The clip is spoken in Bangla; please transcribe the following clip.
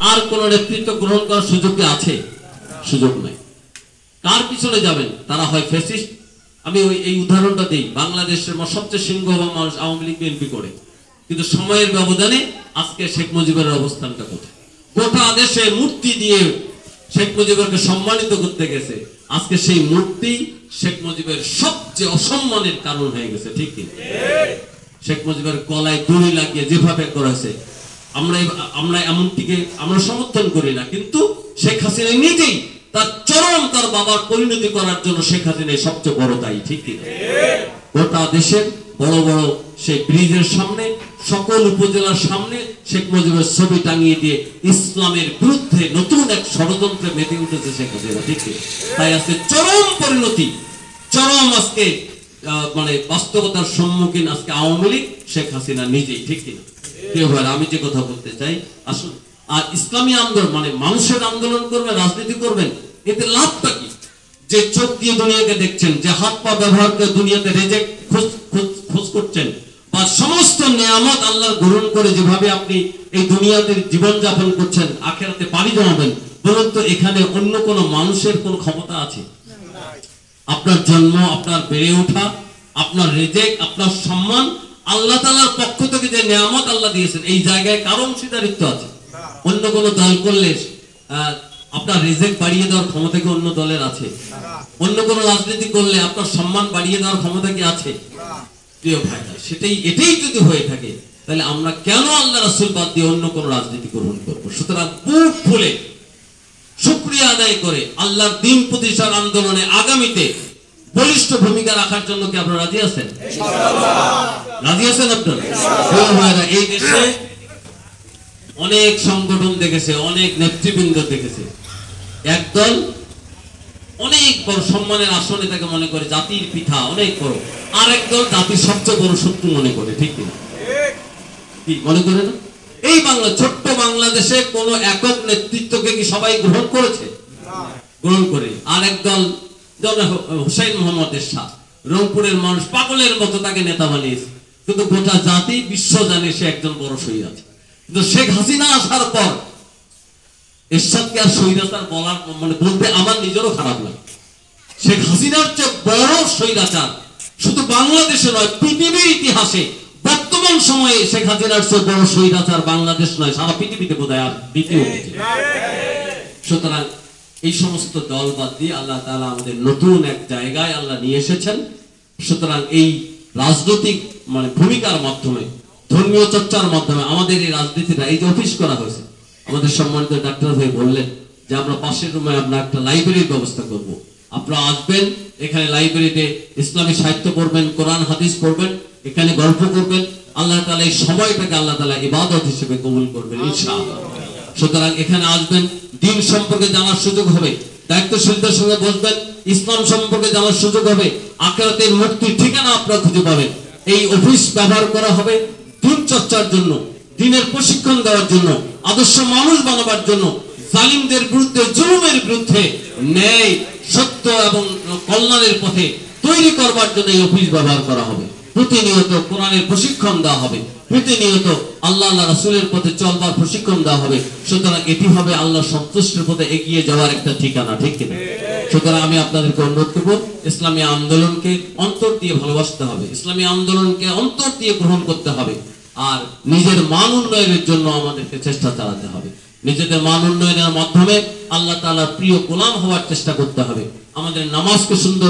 আর কোন নেতৃত্ব গ্রহণ করার সুযোগ কি আছে? সুযোগ নাই। কার পিছনে যাবেন? তারা হয় ফ্যাসিস্ট। আমি এই উদাহরণটা দিই, বাংলাদেশের সবচেয়ে সিংহভাগ মানুষ আওয়ামী লীগ বিএনপি করে, কিন্তু সময়ের ব্যবধানে আজকে শেখ মুজিবের অবস্থানটা কোথায়? গোটা দেশে মূর্তি দিয়ে শেখ মুজিবকে সম্মানিত করতে গেছে, আজকে সেই মূর্তি শেখ মুজিবের সবচেয়ে অসম্মানের কারণ হয়ে গেছে। ঠিক কি? শেখ মুজিবের গলায় দড়ি লাগিয়ে যেভাবে করেছে, আমরা এমনটিকে আমরা সমর্থন করি না, কিন্তু শেখ হাসিনা নিজেই তার চরম তার বাবার পরিণতি করার জন্য শেখ হাসিনা সবচেয়ে বড় দায়ী। ঠিক কি? গোটা দেশের বড় বড় সেই ব্রিজের সামনে, সকল উপজেলার সামনে শেখ মুজিবের ছবি টাঙিয়ে দিয়ে ইসলামের বিরুদ্ধে নতুন এক ষড়যন্ত্রে মেতে উঠেছে শেখ হাসিনা। ঠিক কি? তাই আজকে চরম পরিণতি, চরম আজকে মানে বাস্তবতার সম্মুখীন আজকে আওয়ামী লীগ, শেখ হাসিনা নিজেই। ঠিক কিনা? প্রিয় ভাই, আমি যে কথা বলতে চাই, আসুন আর ইসলামী আন্দোলন মানে মানুষের আন্দোলন করবেন, রাজনীতি করবেন, এতে লাভটা কি? যে চোখ দিয়ে দুনিয়াকে দেখছেন, যে হাত পা ব্যবহার করে দুনিয়াতে রেজেক্ট খোঁজ করছেন, বা সমস্ত নিয়ামত আল্লাহ গ্রহণ করে যেভাবে আপনি এই দুনিয়াতে জীবনযাপন করছেন, আখিরাতে পাড়ি জমাবেন, বলুন তো এখানে অন্য কোনো মানুষের কোনো ক্ষমতা আছে? আপনার জন্ম, আপনার বেড়ে ওঠা, আপনার রিজিক, আপনার সম্মান আল্লাহ তাআলার পক্ষ থেকে যে নিয়ামত আল্লাহ দিয়েছেন, এই জায়গায় কারো অংশীদারিত্ব আছে? অন্য কোনো দল করলে আপনার রিজিক বাড়িয়ে দেওয়ার ক্ষমতা কি অন্য দলের আছে? অন্য কোনো রাজনীতি করলে আপনার সম্মান বাড়িয়ে দেওয়ার ক্ষমতা কি আছে? প্রিয় ভাইরা, এটাই যদি হয়ে থাকে, তাহলে আমরা কেন আল্লাহ রাসূল বাদ দিয়ে অন্য কোনো রাজনীতি গ্রহণ করবো? সুতরাং বুক ফুলে শুকরিয়া আদায় করে আল্লাহর দ্বীন প্রতিষ্ঠার আন্দোলনে আগামীতে বলিষ্ঠ ভূমিকা রাখার জন্য কি আপনারা রাজি আছেন? রাজি আছেন আপনারা? এই দেশে অনেক সংগঠন দেখেছে, অনেক নেতৃবৃন্দ দেখেছে, একদল অনেক বড় সম্মানের আসনে তাকে মনে করে জাতির পিতা, অনেক বড়, আর একদল জাতির সবচেয়ে বড় শত্রু মনে করে। ঠিক কিনা? কি মনে করে না? এই ছোট্ট বাংলাদেশে কোন একক নেতৃত্বকে কি সবাই গ্রহণ করেছে? গ্রহণ করে আর একদল হুসাইন মোহাম্মদ এরশাদ, রংপুরের মানুষ পাগলের মতো তাকে নেতা বানিয়েছে, কিন্তু গোটা জাতি বিশ্ব জানে সে একজন বড় শহীদ আছে। কিন্তু শেখ হাসিনা আসার পর এরশাদকে আর স্বৈরাচার বলার মানে বলতে আমার নিজেরও খারাপ লাগে। শেখ হাসিনার চেয়ে বড় স্বৈরাচার শুধু বাংলাদেশে নয়, পৃথিবীর ইতিহাসে বর্তমান সময়ে শেখ হাসিনার চেয়ে বড় স্বৈরাচার বাংলাদেশ নয়, সারা পৃথিবীতে বোধহয় আর দ্বিতীয়। সুতরাং এই সমস্ত দল বাদ দিয়ে আল্লাহ তাআলা আমাদের নতুন এক জায়গায় আল্লাহ নিয়ে এসেছেন। সুতরাং এই রাজনৈতিক মানে ভূমিকার মাধ্যমে, ধর্মীয় চর্চার মাধ্যমে আমাদের এই রাজনীতিটা, এই যে অফিস করা হয়েছে, আমাদের সম্মানিত ডাক্তার ভাই বললেন যে আমরা পাশের রুমে আমরা একটা লাইব্রেরির ব্যবস্থা করব। আপনারা আসবেন, এখানে লাইব্রেরিতে ইসলামী সাহিত্য পড়বেন, কোরআন হাদিস পড়বেন, এখানে গল্প করবেন। আল্লাহ তাআলা এই সময়টাকে আল্লাহ তাআলা ইবাদত হিসেবে কবুল করবেন ইনশাআল্লাহ। সুতরাং এখানে আসবেন, দ্বীন সম্পর্কে জানার সুযোগ হবে, দায়িত্বশীলদের সঙ্গে বসবেন, ইসলাম সম্পর্কে জানার সুযোগ হবে, আখিরাতের মুক্তির ঠিকানা আপনারা খুঁজে পাবেন। এই অফিস ব্যবহার করা হবে দ্বীন চর্চার জন্য, দ্বীনের প্রশিক্ষণ দেওয়ার জন্য, আদর্শ মানুষ বানাবার জন্য, জালিমদের বিরুদ্ধে, জুলুমের বিরুদ্ধে ন্যায়, সত্য এবং কল্যাণের পথে তৈরি করবার জন্য এই অফিস ব্যবহার করা হবে। প্রতিনিয়ত কোরআনের প্রশিক্ষণ দেওয়া হবে, প্রতিনিয়ত আল্লাহ রাসূলের পথে চলবার প্রশিক্ষণ দেওয়া হবে। সুতরাং এটি হবে আল্লাহ সন্তুষ্টির পথে এগিয়ে যাওয়ার একটা ঠিকানা। ঠিক কিনা? সুতরাং আমি আপনাদেরকে অনুরোধ করব, ইসলামী আন্দোলনকে অন্তর দিয়ে ভালোবাসতে হবে, ইসলামী আন্দোলনকে অন্তর দিয়ে গ্রহণ করতে হবে, আর নিজের মান উন্নয়নের জন্য আমাদেরকে চেষ্টা চালাতে হবে। নিজেদের মান উন্নয়নের মাধ্যমে আল্লাহ তাআলার প্রিয় গোলাম হওয়ার চেষ্টা করতে হবে। আমাদের নামাজকে সুন্দর